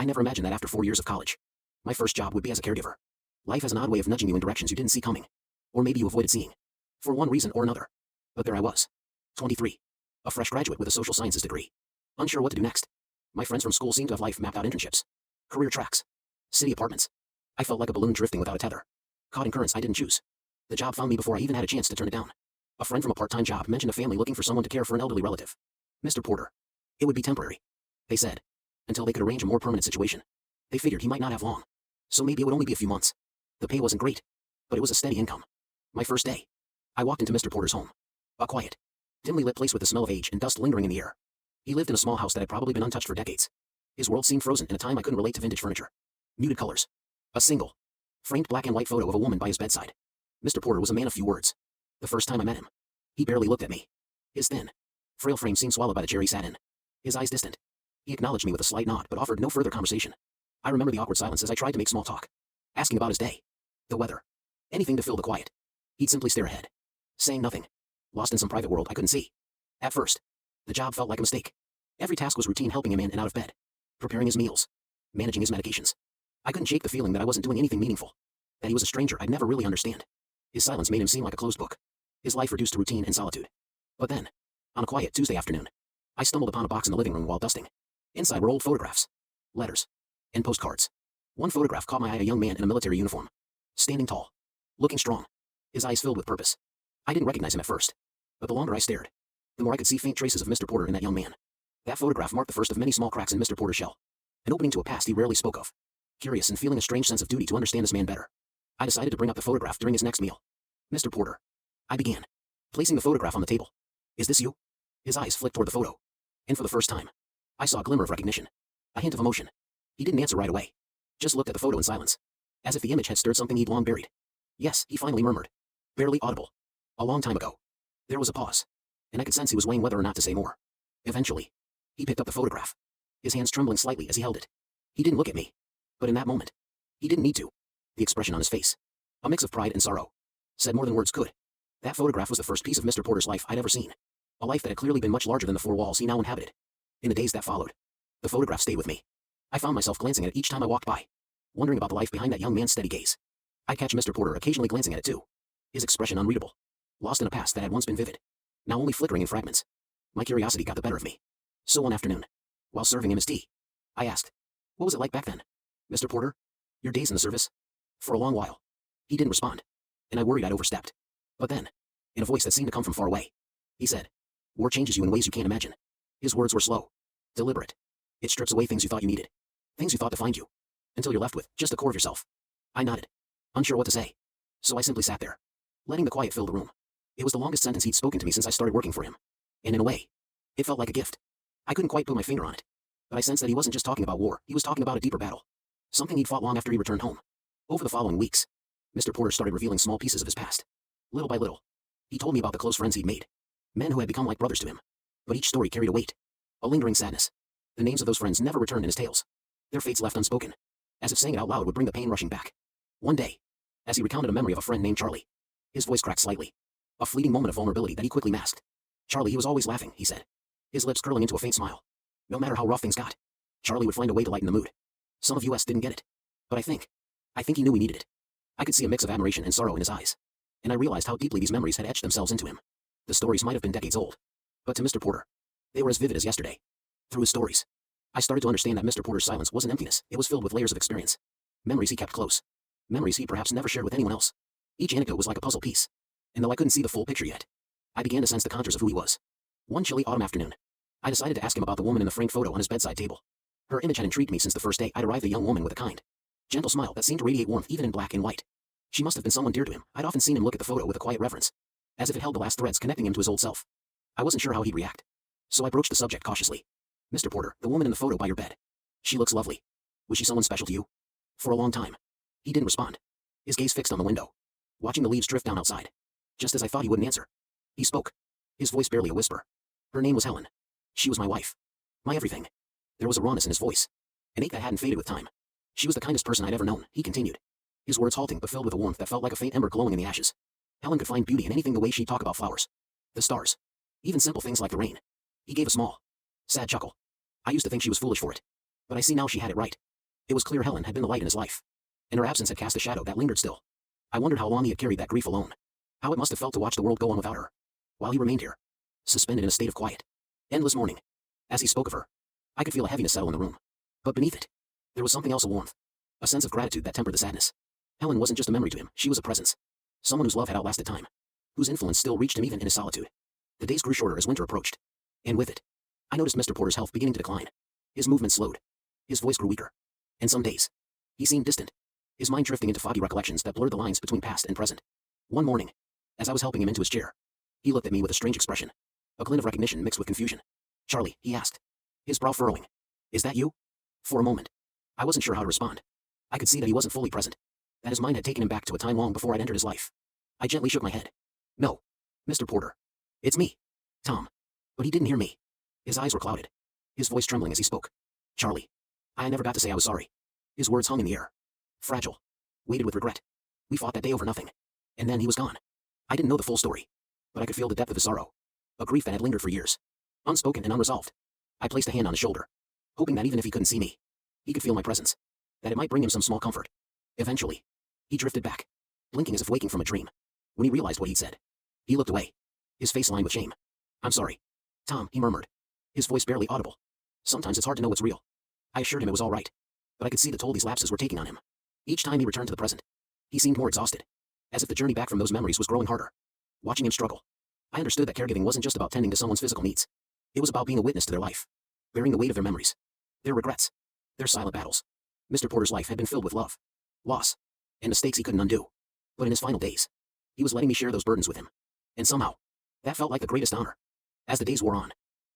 I never imagined that after 4 years of college, my first job would be as a caregiver. Life has an odd way of nudging you in directions you didn't see coming. Or maybe you avoided seeing. For one reason or another. But there I was. 23. A fresh graduate with a social sciences degree. Unsure what to do next. My friends from school seemed to have life mapped out: internships, career tracks, city apartments. I felt like a balloon drifting without a tether. Caught in currents I didn't choose. The job found me before I even had a chance to turn it down. A friend from a part-time job mentioned a family looking for someone to care for an elderly relative. Mr. Porter. It would be temporary, they said, until they could arrange a more permanent situation. They figured he might not have long. So maybe it would only be a few months. The pay wasn't great, but it was a steady income. My first day. I walked into Mr. Porter's home. A quiet, dimly lit place with the smell of age and dust lingering in the air. He lived in a small house that had probably been untouched for decades. His world seemed frozen in a time I couldn't relate to: vintage furniture, muted colors, a single, framed black and white photo of a woman by his bedside. Mr. Porter was a man of few words. The first time I met him, he barely looked at me. His thin, frail frame seemed swallowed by the chair he sat in. His eyes distant. He acknowledged me with a slight nod but offered no further conversation. I remember the awkward silence as I tried to make small talk, asking about his day, the weather, anything to fill the quiet. He'd simply stare ahead, saying nothing, lost in some private world I couldn't see. At first, the job felt like a mistake. Every task was routine: helping him in and out of bed, preparing his meals, managing his medications. I couldn't shake the feeling that I wasn't doing anything meaningful, that he was a stranger I'd never really understand. His silence made him seem like a closed book, his life reduced to routine and solitude. But then, on a quiet Tuesday afternoon, I stumbled upon a box in the living room while dusting. Inside were old photographs, letters, and postcards. One photograph caught my eye: a young man in a military uniform, standing tall, looking strong, his eyes filled with purpose. I didn't recognize him at first, but the longer I stared, the more I could see faint traces of Mr. Porter in that young man. That photograph marked the first of many small cracks in Mr. Porter's shell, an opening to a past he rarely spoke of. Curious and feeling a strange sense of duty to understand this man better, I decided to bring up the photograph during his next meal. Mr. Porter, I began, placing the photograph on the table. Is this you? His eyes flicked toward the photo, and for the first time, I saw a glimmer of recognition, a hint of emotion. He didn't answer right away, just looked at the photo in silence, as if the image had stirred something he'd long buried. Yes, he finally murmured, barely audible. A long time ago. There was a pause, and I could sense he was weighing whether or not to say more. Eventually, he picked up the photograph, his hands trembling slightly as he held it. He didn't look at me, but in that moment, he didn't need to. The expression on his face, a mix of pride and sorrow, said more than words could. That photograph was the first piece of Mr. Porter's life I'd ever seen, a life that had clearly been much larger than the four walls he now inhabited. In the days that followed, the photograph stayed with me. I found myself glancing at it each time I walked by, wondering about the life behind that young man's steady gaze. I'd catch Mr. Porter occasionally glancing at it too, his expression unreadable, lost in a past that had once been vivid, now only flickering in fragments. My curiosity got the better of me. So one afternoon, while serving him his tea, I asked, "What was it like back then, Mr. Porter? Your days in the service?" For a long while, he didn't respond, and I worried I'd overstepped. But then, in a voice that seemed to come from far away, he said, "War changes you in ways you can't imagine." His words were slow, deliberate. It strips away things you thought you needed, things you thought defined you, until you're left with just the core of yourself. I nodded, unsure what to say. So I simply sat there, letting the quiet fill the room. It was the longest sentence he'd spoken to me since I started working for him. And in a way, it felt like a gift. I couldn't quite put my finger on it, but I sensed that he wasn't just talking about war, he was talking about a deeper battle. Something he'd fought long after he returned home. Over the following weeks, Mr. Porter started revealing small pieces of his past. Little by little, he told me about the close friends he'd made, men who had become like brothers to him. But each story carried a weight, a lingering sadness. The names of those friends never returned in his tales, their fates left unspoken, as if saying it out loud would bring the pain rushing back. One day, as he recounted a memory of a friend named Charlie, his voice cracked slightly, a fleeting moment of vulnerability that he quickly masked. Charlie, he was always laughing, he said, his lips curling into a faint smile. No matter how rough things got, Charlie would find a way to lighten the mood. Some of us didn't get it, but I think he knew we needed it. I could see a mix of admiration and sorrow in his eyes, and I realized how deeply these memories had etched themselves into him. The stories might have been decades old, but to Mr. Porter, they were as vivid as yesterday. Through his stories, I started to understand that Mr. Porter's silence wasn't emptiness, it was filled with layers of experience. Memories he kept close. Memories he perhaps never shared with anyone else. Each anecdote was like a puzzle piece, and though I couldn't see the full picture yet, I began to sense the contours of who he was. One chilly autumn afternoon, I decided to ask him about the woman in the framed photo on his bedside table. Her image had intrigued me since the first day I'd arrived, a young woman with a kind, gentle smile that seemed to radiate warmth even in black and white. She must have been someone dear to him. I'd often seen him look at the photo with a quiet reverence, as if it held the last threads connecting him to his old self. I wasn't sure how he'd react, so I broached the subject cautiously. "Mr. Porter, the woman in the photo by your bed. She looks lovely. Was she someone special to you?" For a long time, he didn't respond, his gaze fixed on the window, watching the leaves drift down outside. Just as I thought he wouldn't answer, he spoke, his voice barely a whisper. "Her name was Helen. She was my wife. My everything." There was a rawness in his voice, an ache that hadn't faded with time. "She was the kindest person I'd ever known," he continued, his words halting but filled with a warmth that felt like a faint ember glowing in the ashes. "Helen could find beauty in anything, the way she'd talk about flowers, the stars, even simple things like the rain." He gave a small, sad chuckle. "I used to think she was foolish for it, but I see now she had it right. It was clear Helen had been the light in his life, and her absence had cast a shadow that lingered still. I wondered how long he had carried that grief alone. How it must have felt to watch the world go on without her, while he remained here, suspended in a state of quiet, endless mourning. As he spoke of her, I could feel a heaviness settle in the room. But beneath it, there was something else, a warmth, a sense of gratitude that tempered the sadness. Helen wasn't just a memory to him, she was a presence. Someone whose love had outlasted time, whose influence still reached him even in his solitude. The days grew shorter as winter approached, and with it, I noticed Mr. Porter's health beginning to decline. His movement slowed. His voice grew weaker. And some days, he seemed distant, his mind drifting into foggy recollections that blurred the lines between past and present. One morning, as I was helping him into his chair, he looked at me with a strange expression, a glint of recognition mixed with confusion. "Charlie," he asked, his brow furrowing. "Is that you?" For a moment, I wasn't sure how to respond. I could see that he wasn't fully present, that his mind had taken him back to a time long before I'd entered his life. I gently shook my head. "No, Mr. Porter. It's me, Tom." But he didn't hear me. His eyes were clouded, his voice trembling as he spoke. "Charlie, I never got to say I was sorry." His words hung in the air, fragile, weighted with regret. We fought that day over nothing, and then he was gone. I didn't know the full story, but I could feel the depth of his sorrow, a grief that had lingered for years, unspoken and unresolved. I placed a hand on his shoulder, hoping that even if he couldn't see me, he could feel my presence, that it might bring him some small comfort. Eventually, he drifted back, blinking as if waking from a dream. When he realized what he'd said, he looked away, his face lined with shame. "I'm sorry, Tom," he murmured, his voice barely audible. "Sometimes it's hard to know what's real." I assured him it was all right, but I could see the toll these lapses were taking on him. Each time he returned to the present, he seemed more exhausted, as if the journey back from those memories was growing harder. Watching him struggle, I understood that caregiving wasn't just about tending to someone's physical needs. It was about being a witness to their life, bearing the weight of their memories, their regrets, their silent battles. Mr. Porter's life had been filled with love, loss, and mistakes he couldn't undo. But in his final days, he was letting me share those burdens with him. And somehow, that felt like the greatest honor. As the days wore on,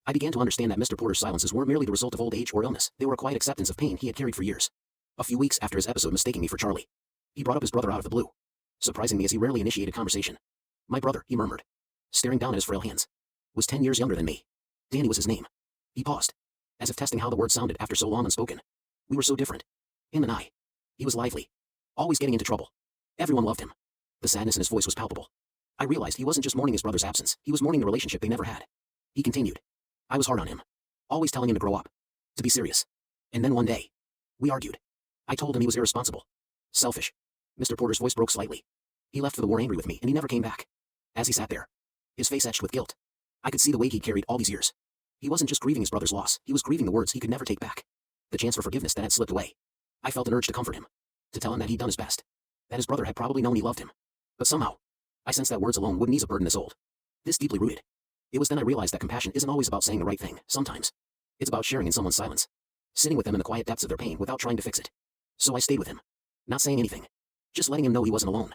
I began to understand that Mr. Porter's silences weren't merely the result of old age or illness, they were a quiet acceptance of pain he had carried for years. A few weeks after his episode mistaking me for Charlie, he brought up his brother out of the blue, surprising me as he rarely initiated conversation. "My brother," he murmured, staring down at his frail hands, "was 10 years younger than me. Danny was his name." He paused, as if testing how the words sounded after so long unspoken. We were so different, him and I. He was lively, always getting into trouble. Everyone loved him. The sadness in his voice was palpable. I realized he wasn't just mourning his brother's absence, he was mourning the relationship they never had. He continued. "I was hard on him, always telling him to grow up, to be serious. And then one day, we argued. I told him he was irresponsible, selfish." Mr. Porter's voice broke slightly. "He left for the war angry with me, and he never came back." As he sat there, his face etched with guilt, I could see the weight he'd carried all these years. He wasn't just grieving his brother's loss, he was grieving the words he could never take back, the chance for forgiveness that had slipped away. I felt an urge to comfort him, to tell him that he'd done his best, that his brother had probably known he loved him. But somehow, I sensed that words alone wouldn't ease a burden this old, this deeply rooted. It was then I realized that compassion isn't always about saying the right thing. Sometimes, it's about sharing in someone's silence, sitting with them in the quiet depths of their pain without trying to fix it. So I stayed with him, not saying anything, just letting him know he wasn't alone.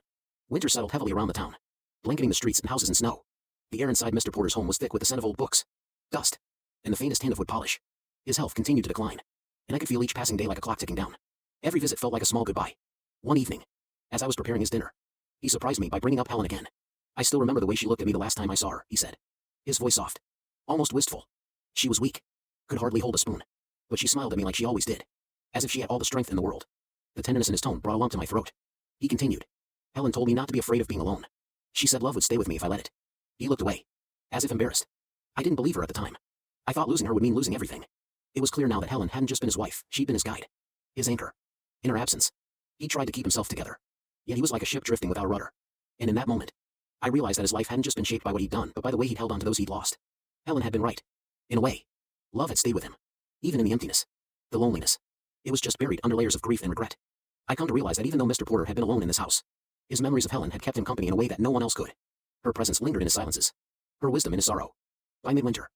Winter settled heavily around the town, blanketing the streets and houses in snow. The air inside Mr. Porter's home was thick with the scent of old books, dust, and the faintest hint of wood polish. His health continued to decline, and I could feel each passing day like a clock ticking down. Every visit felt like a small goodbye. One evening, as I was preparing his dinner, he surprised me by bringing up Helen again. "I still remember the way she looked at me the last time I saw her," he said, his voice soft, almost wistful. "She was weak, could hardly hold a spoon, but she smiled at me like she always did, as if she had all the strength in the world." The tenderness in his tone brought a lump to my throat. He continued. "Helen told me not to be afraid of being alone. She said love would stay with me if I let it." He looked away, as if embarrassed. I didn't believe her at the time. I thought losing her would mean losing everything. It was clear now that Helen hadn't just been his wife, she'd been his guide, his anchor. In her absence, he tried to keep himself together, yet he was like a ship drifting without a rudder. And in that moment, I realized that his life hadn't just been shaped by what he'd done, but by the way he'd held on to those he'd lost. Helen had been right. In a way, love had stayed with him, even in the emptiness, the loneliness. It was just buried under layers of grief and regret. I come to realize that even though Mr. Porter had been alone in this house, his memories of Helen had kept him company in a way that no one else could. Her presence lingered in his silences, her wisdom in his sorrow. By midwinter,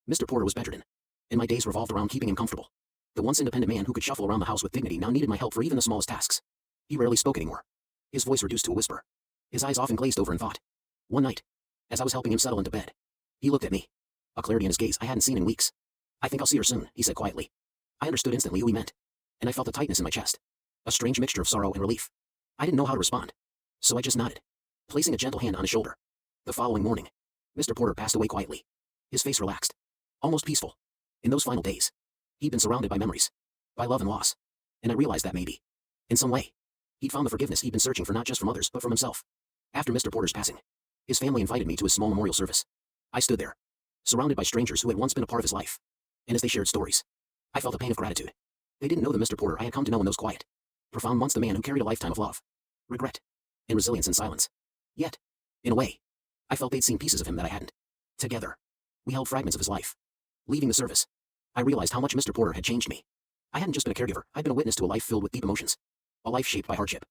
Mr. Porter was bedridden, and my days revolved around keeping him comfortable. The once independent man who could shuffle around the house with dignity now needed my help for even the smallest tasks. He rarely spoke anymore, his voice reduced to a whisper, his eyes often glazed over in thought. One night, as I was helping him settle into bed, he looked at me, a clarity in his gaze I hadn't seen in weeks. "I think I'll see her soon," he said quietly. I understood instantly who he meant, and I felt a tightness in my chest, a strange mixture of sorrow and relief. I didn't know how to respond, so I just nodded, placing a gentle hand on his shoulder. The following morning, Mr. Porter passed away quietly, his face relaxed, almost peaceful. In those final days, he'd been surrounded by memories, by love and loss, and I realized that maybe, in some way, he'd found the forgiveness he'd been searching for not just from others but from himself. After Mr. Porter's passing, his family invited me to his small memorial service. I stood there, surrounded by strangers who had once been a part of his life, and as they shared stories, I felt a pain of gratitude. They didn't know the Mr. Porter I had come to know in those quiet, profound months, the man who carried a lifetime of love, regret, and resilience in silence. Yet, in a way, I felt they'd seen pieces of him that I hadn't. Together, we held fragments of his life. Leaving the service, I realized how much Mr. Porter had changed me. I hadn't just been a caregiver, I'd been a witness to a life filled with deep emotions. A life shaped by hardship,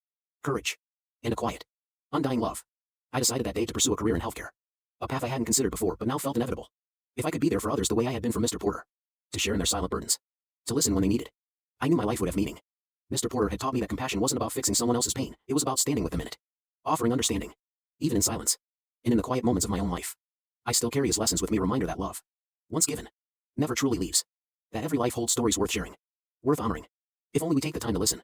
courage, and a quiet, undying love. I decided that day to pursue a career in healthcare. A path I hadn't considered before, but now felt inevitable. If I could be there for others the way I had been for Mr. Porter, to share in their silent burdens, to listen when they needed, I knew my life would have meaning. Mr. Porter had taught me that compassion wasn't about fixing someone else's pain, it was about standing with them in it, offering understanding, even in silence, and in the quiet moments of my own life. I still carry his lessons with me, a reminder that love, once given, never truly leaves. That every life holds stories worth sharing, worth honoring, if only we take the time to listen.